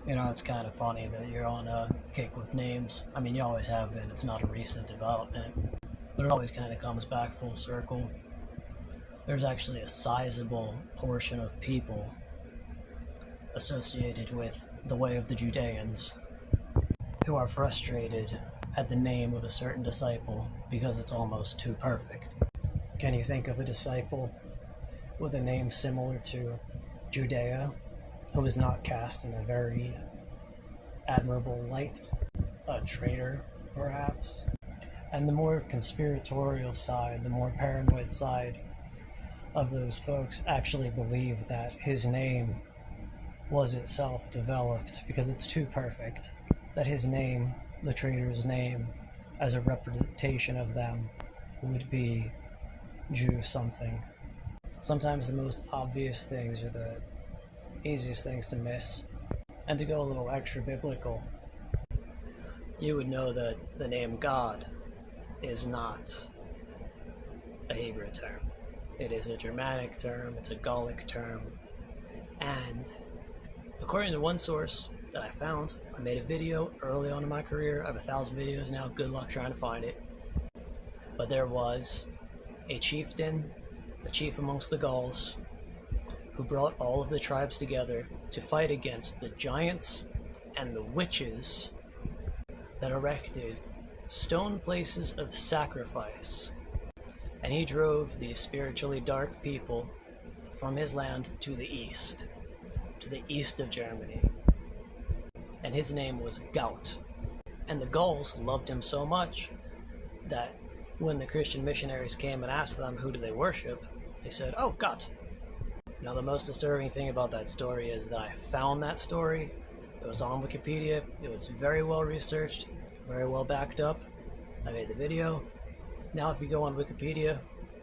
You know, it's kind of funny that you're on a kick with names. I mean, you always have been. It's not a recent development, but it always kind of comes back full circle. There's actually a sizable portion of people associated with the way of the Judeans who are frustrated at the name of a certain disciple because it's almost too perfect. Can you think of a disciple with a name similar to Judea who is not cast in a very admirable light? A traitor, perhaps? And the more conspiratorial side, the more paranoid side of those folks actually believe that his name was itself developed because it's too perfect, that his name, the traitor's name, as a representation of them would be Jew something. Sometimes the most obvious things are the easiest things to miss. And to go a little extra biblical, you would know that the name God is not a Hebrew term. It is a Germanic term, it's a Gallic term, and according to one source that I found, I made a video early on in my career. I have 1,000 videos now, good luck trying to find it. But there was a chieftain, a chief amongst the Gauls, who brought all of the tribes together to fight against the giants and the witches that erected stone places of sacrifice. And he drove these spiritually dark people from his land to the east of Germany. And his name was Gout. And the Gauls loved him so much that when the Christian missionaries came and asked them who do they worship, they said, "Oh, Gout." Now, the most disturbing thing about that story is that I found that story. It was on Wikipedia. It was very well researched, very well backed up. I made the video. Now, if you go on Wikipedia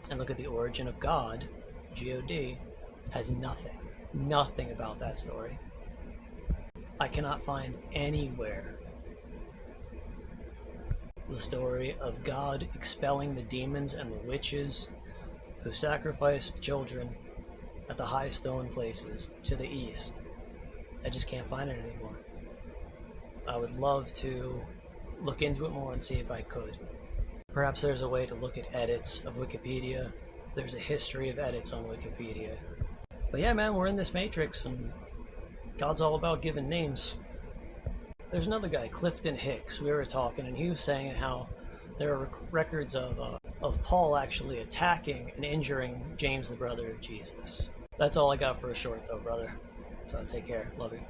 and look at the origin of God, G-O-D, has nothing about that story. I cannot find anywhere the story of God expelling the demons and the witches who sacrificed children at the high stone places to the east. I just can't find it anymore. I would love to look into it more and see if I could. Perhaps there's a way to look at edits of Wikipedia. There's a history of edits on Wikipedia. But yeah, man, we're in this matrix, and God's all about giving names. There's another guy, Clifton Hicks. We were talking, and he was saying how there are records of Paul actually attacking and injuring James, the brother of Jesus. That's all I got for a short, though, brother. So take care. Love you.